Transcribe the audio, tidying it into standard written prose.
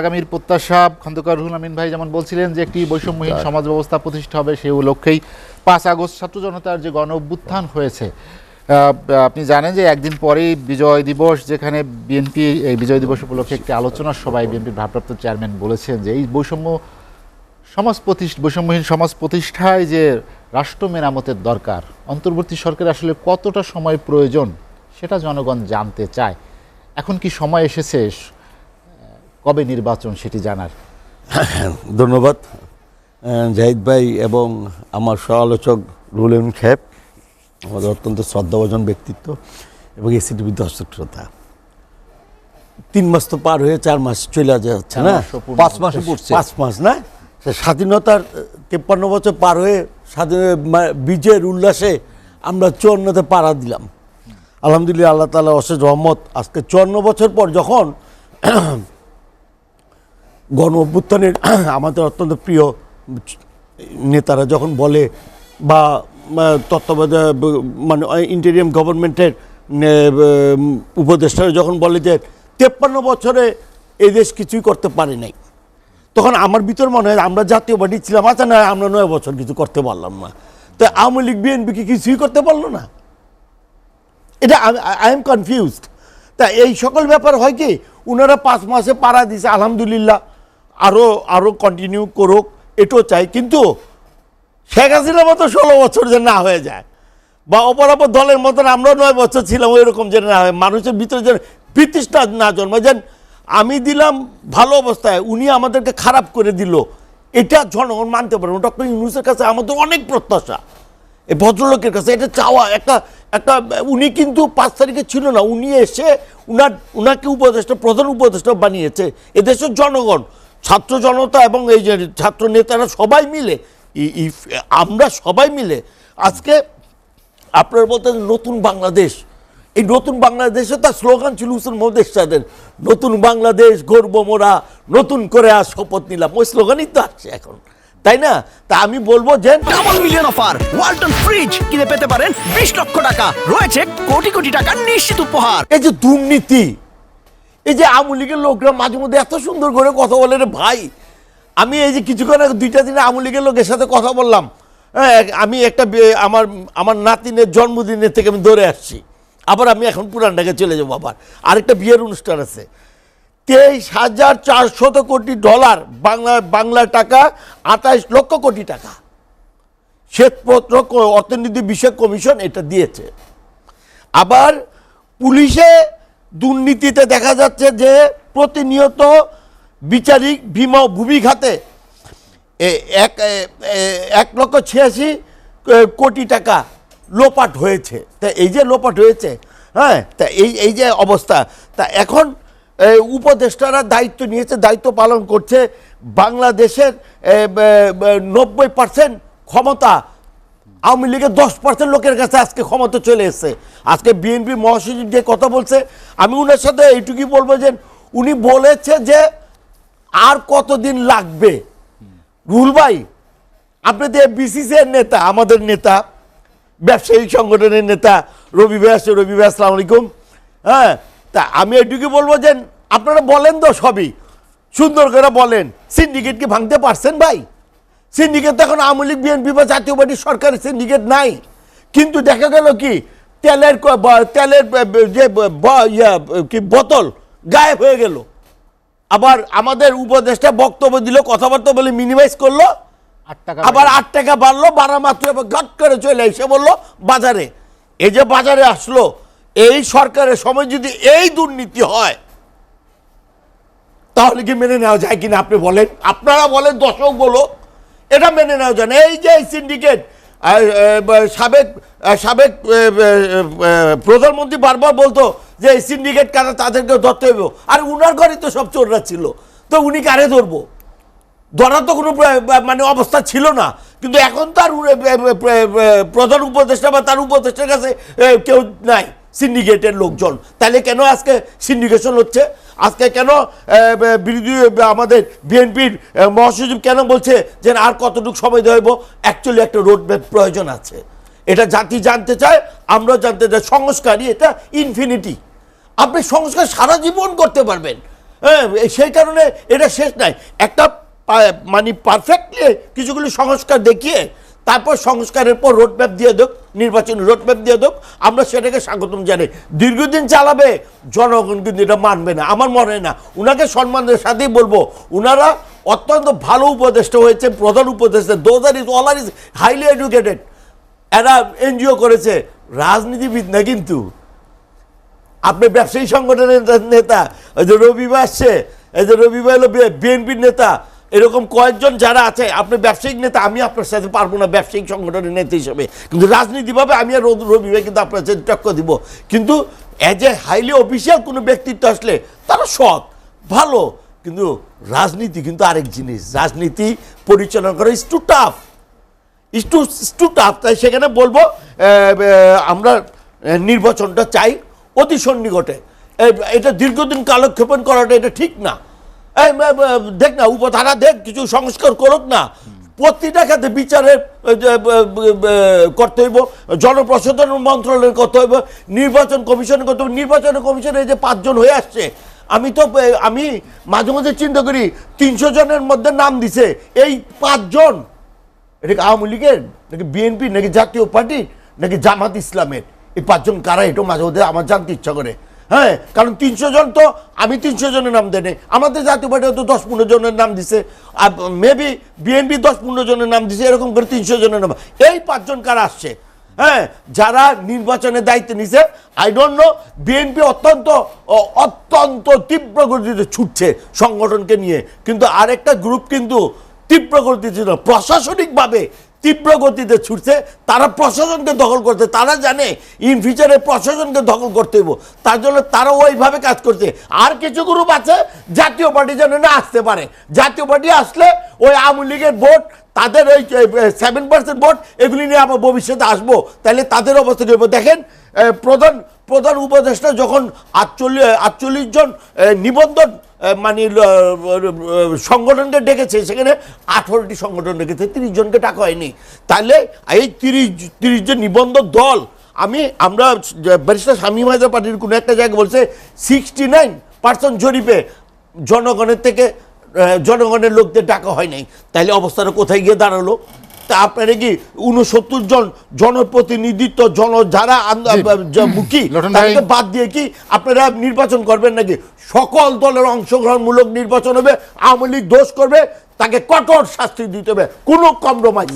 আগামীর প্রত্যাশা খন্দকার রুহুল আমিন ভাই যেমন বলছিলেন যে একটি বৈষম্যহীন সমাজ ব্যবস্থা প্রতিষ্ঠা হবে সেই লক্ষ্যেই ৫ আগস্ট ছাত্র জনতার যে গণ অভ্যুত্থান হয়েছে। আপনি জানেন যে একদিন পরেই বিজয় দিবস, যেখানে বিএনপি এই বিজয় দিবস উপলক্ষে একটি আলোচনা সভায় বিএনপির ভারপ্রাপ্ত চেয়ারম্যান বলেছেন যে এই বৈষম্যহীন সমাজ প্রতিষ্ঠায় যে রাষ্ট্র মেরামতের দরকার, অন্তর্বর্তী সরকার আসলে কতটা সময় প্রয়োজন সেটা জনগণ জানতে চায়। এখন কি সময় এসেছে কবে নির্বাচন সেটি জানার? ধন্যবাদ জাহিদ ভাই এবং আমার সহ-আলোচক রুহুল আমিন সাহেব, আমাদের অত্যন্ত শ্রদ্ধাভাজন ব্যক্তিত্ব এবং এসিটিভি দর্শক শ্রোতা। 3 মাস তো পার হয়ে 4 মাস চলে যাচ্ছে না, 5 মাসে পড়ছে, 5 মাস না, স্বাধীনতার 53 বছর পার হয়ে বিজয়ের উল্লাসে আমরা 54তে পাড়া দিলাম। আলহামদুলিল্লাহ, আল্লাহ তাআলা অশেষ রহমত। আজকে 54 বছর পর যখন গণ অভ্যুত্থানের আমাদের অত্যন্ত প্রিয় নেতারা যখন বলে বা তত্ত্বাবধায়ক মানে ইন্টেরিয়াম গভর্নমেন্টের উপদেষ্টারা যখন বলে যে 53 বছরে এই দেশ কিছুই করতে পারে নাই, তখন আমার ভিতর মনে হয় আমরা জাতীয় পার্টি ছিলাম, আচ্ছা না আমরা 9 বছর কিছু করতে পারলাম না, তো আওয়ামী লীগ বিএনপি কি কিছুই করতে পারলো না? এটা আই এম কনফিউজড। তা এই সকল ব্যাপার হয় কি, ওনারা 5 মাসে পাড়া দিছে, আলহামদুলিল্লাহ, আরও কন্টিনিউ করুক, এটাও চাই। কিন্তু শেখ হাসিনার মতো 16 বছর যে না হয়ে যায়, বা অপরাপর দলের মতন আমরা 9 বছর ছিলাম ওই রকম যেন না হয়, মানুষের ভিতরে যেন বিতৃষ্ণা না জন্মায়, যেন আমি দিলাম ভালো অবস্থায় উনি আমাদেরকে খারাপ করে দিল, এটা জনগণ মানতে পারে না। ডক্টর ইউনূসের কাছে আমাদের অনেক প্রত্যাশা, এই ভদ্রলোকের কাছে এটা চাওয়া একটা উনি কিন্তু 5 তারিখে ছিল না, উনি এসে উনাকে প্রধান উপদেষ্টা বানিয়েছে এদেশের জনগণ, ছাত্র জনতা এবং এই যে ছাত্র নেতারা সবাই মিলে, আমরা সবাই মিলে আজকে আপনারা বলতেন নতুন বাংলাদেশ, এই নতুন বাংলাদেশে তার স্লোগান ছিল হুসেন মোহাম্মদ এরশাদের, নতুন বাংলাদেশ গর্ব মোরা নতুন করে আজ শপথ নিলাম। ওই স্লোগানই তো আসছে এখন, তাই না? তা আমি বলবো যে double million offer, Walton fridge কিনে পেতে পারেন 20 লক্ষ টাকা, রয়েছে কোটি কোটি টাকার নিশ্চিত উপহার। এই যে দুর্নীতি, এই যে আওয়ামী লীগের লোকরা মাঝে মধ্যে এত সুন্দর করে কথা বলে রে ভাই, আমি এই যে কিছুক্ষণ আগে 2টা দিনে আওয়ামী লীগের লোকের সাথে কথা বললাম, আমি একটা আমার নাতিনের জন্মদিনের থেকে আমি দৌড়ে আসছি, আবার আমি এখন পুরান ঢাকা চলে যাবো, আবার আরেকটা বিয়ের অনুষ্ঠান আছে। 23,400 কোটি ডলার, বাংলা টাকা 28 লক্ষ কোটি টাকা শ্বেতপত্র অর্থনীতি বিষয়ক কমিশন এটা দিয়েছে। আবার পুলিশে দুর্নীতিতে দেখা যাচ্ছে যে প্রতিনিয়ত বিচারিক ভূমি খাতে 1,86,00,000 কোটি টাকা লোপাট হয়েছে। তা এই যে লোপাট হয়েছে, হ্যাঁ, তা এই যে অবস্থা, তা এখন উপদেষ্টারা দায়িত্ব নিয়েছে, দায়িত্ব পালন করছে। বাংলাদেশের 90% ক্ষমতা আওয়ামী লীগের 10% লোকের কাছে আজকে ক্ষমতা চলে এসেছে। আজকে বিএনপি মহাসচিব যে কথা বলছে, আমি উনার সাথে এইটুকুই বলবো যে উনি বলেছে যে আর কতদিন লাগবে। রুহুল ভাই, আপনি তো বিসিসিআইয়ের নেতা, আমাদের নেতা, ব্যবসায়ী সংগঠনের নেতা রবি ভাই, আসসালামু আলাইকুম। হ্যাঁ, তা আমি এইটুকুই বলবো যে আপনারা বলেন তো, সবই সুন্দর করে বলেন, সিন্ডিকেট কি ভাঙতে পারছেন ভাই? সিন্ডিকেট তো এখন আওয়ামী লীগ বিএনপি বা জাতীয় পার্টির সরকারের সিন্ডিকেট নাই, কিন্তু দেখা গেল কি তেলের যে কি বোতল গায়েব হয়ে গেল। আবার আমাদের উপদেষ্টা বক্তব্য দিল, কথাবার্তা বলে মিনিমাইজ করলো, আবার 8 টাকা বাড়লো, বাড়া মাত্র ঘট করে চলে এসে বললো বাজারে। এই যে বাজারে আসলো, এই সরকারের সময় যদি এই দুর্নীতি হয় তাহলে কি মেনে নেওয়া যায় কিনা আপনি বলেন? আপনারা বলেন, দর্শক বলো, এটা মেনে নেওয়া যায় না? এই যে সিন্ডিকেট, সাবেক প্রধানমন্ত্রী বারবার বলতো যে এই সিন্ডিকেট কারা, তাদেরকে ধরতে হইব। আর উনার ঘরে তো সব চোররা ছিল, তো উনি কারে ধরবো? ধরার তো কোনো মানে অবস্থা ছিল না। কিন্তু এখন তার প্রধান উপদেষ্টা বা তার উপদেষ্টার কাছে কেউ নাই সিন্ডিকেটের লোকজন। তাহলে কেন আজকে সিন্ডিকেশন হচ্ছে? আজকে কেন বিরোধী আমাদের বিএনপির মহাসচিব কেন বলছে যে আর কতটুকু সময় দেওয়া হইব? অ্যাকচুয়ালি একটা রোড ম্যাপ প্রয়োজন আছে, এটা জাতি জানতে চায়, আমরা জানতে চাই। সংস্কারই এটা ইনফিনিটি, আপনি সংস্কার সারা জীবন করতে পারবেন। হ্যাঁ, সেই কারণে এটা শেষ নাই। একটা মানে পারফেক্টলি কিছুগুলি সংস্কার দেখিয়ে তারপর সংস্কারের পর রোডম্যাপ দিয়ে দেখ, নির্বাচনী রোডম্যাপ দিয়ে দেখ, আমরা সেটাকে স্বাগতম জানাই। দীর্ঘদিন চালাবে জনগণ কিন্তু এটা মানবে না, আমার মনে হয় না। উনাকে সম্মানের সাথেই বলবো, উনারা অত্যন্ত ভালো উপদেষ্টা হয়েছে, প্রধান উপদেষ্টা, those is all are is highly educated. এরা এনজিও করেছে, রাজনীতিবিদ না কিন্তু। আপনি ব্যবসায়ী সংগঠনের নেতা, ওই যে রবিবার আসছে, এই যে রবিবার হলো বিএনপির নেতা, এরকম কয়েকজন যারা আছে, আপনি ব্যবসায়িক নেতা, আমি আপনার সাথে পারবো না ব্যবসায়িক সংগঠনের নেতা হিসেবে, কিন্তু রাজনীতিভাবে আমি আর রবিবার কিন্তু আপনার সাথে টক্কর দিব। কিন্তু অ্যাজ এ হাইলি অফিসিয়াল কোনো ব্যক্তিত্ব আসলে তারা সৎ ভালো, কিন্তু রাজনীতি কিন্তু আরেক জিনিস। রাজনীতি পরিচালনা করা is too tough, too tough. তাই সেখানে বলবো আমরা নির্বাচনটা চাই অতি সন্নিকটে। এটা দীর্ঘদিন কালক্ষেপণ করাটা এটা ঠিক না। দেখ না, উপধারা দেখ, কিছু সংস্কার করুক না, প্রতিটা ক্ষেত্রে বিচারের করতে হইব, জনপ্রশাসন মন্ত্রণালয়ের করতে হইব, নির্বাচন কমিশনের করতে হইব। নির্বাচন কমিশনে যে 5 জন হয়ে আসছে, আমি মাঝে মাঝে চিন্তা করি 300 জনের মধ্যে নাম দিছে এই 5 জন, এটা কি আওয়ামী লীগের নাকি বিএনপি নাকি জাতীয় পার্টি নাকি জামাত ইসলামের? এই 5 জন কারা, এটা মাঝে মধ্যে আমার জানতে ইচ্ছা করে। হ্যাঁ, কারণ 300 জন তো আমি 300 জনের নাম দেয়, আমাদের জাতীয় পার্টি তো 10-15 জনের নাম দিছে, আর মেবি বিএনপি 10-15 জনের নাম দিছে, এরকম করে 300 জনের নাম। এই 5 জন কারা আসছে? হ্যাঁ, যারা নির্বাচনের দায়িত্ব নিছে। আই ডোন্ট নো, বিএনপি অত্যন্ত তীব্র গতিতে ছুটছে সংগঠনকে নিয়ে, কিন্তু আরেকটা গ্রুপ কিন্তু তীব্র গতিতে প্রশাসনিকভাবে তীব্র গতিতে ছুটছে। তারা প্রশাসনকে দখল করতে, তারা জানে ইন ফিউচারে প্রশাসনকে দখল করতে হইব, তার জন্য তারা ওইভাবে কাজ করছে। আর কিছু গ্রুপ আছে জাতীয় পার্টি যেন না আসতে পারে, জাতীয় পার্টি আসলে ওই আওয়ামী লীগের ভোট, তাদের ওই 7% ভোট, এগুলি নিয়ে আবার ভবিষ্যতে আসবো, তাহলে তাদের অবস্থা কি হবে দেখেন। প্রধান উপদেষ্টা যখন 48 জন নিবন্ধন মানে সংগঠনকে ডেকেছে, সেখানে 18টি সংগঠন ডেকেছে, 30 জনকে টাকা হয়নি। তাহলে এই 30 জন নিবন্ধন দল, আমরা ব্যারিস্টার শামীম হায়দার পার্টির কোনো একটা জায়গায় বলছে 69% জরিপে জনগণের লোকদের ডাকা হয় নাই। তাইলে অবস্থাটা কোথায় গিয়ে দাঁড়ালো? তা আপনারা কি 69 জন জনপ্রতিনিধিত্ব যারা মুখী তাদেরকে বাদ দিয়ে কি আপনারা নির্বাচন করবেন নাকি? সকল দলের অংশগ্রহণমূলক নির্বাচন হবে, আওয়ামী লীগ দোষ করবে, তাকে কঠোর শাস্তি দিতে হবে, কোনো কম্প্রোমাইজ।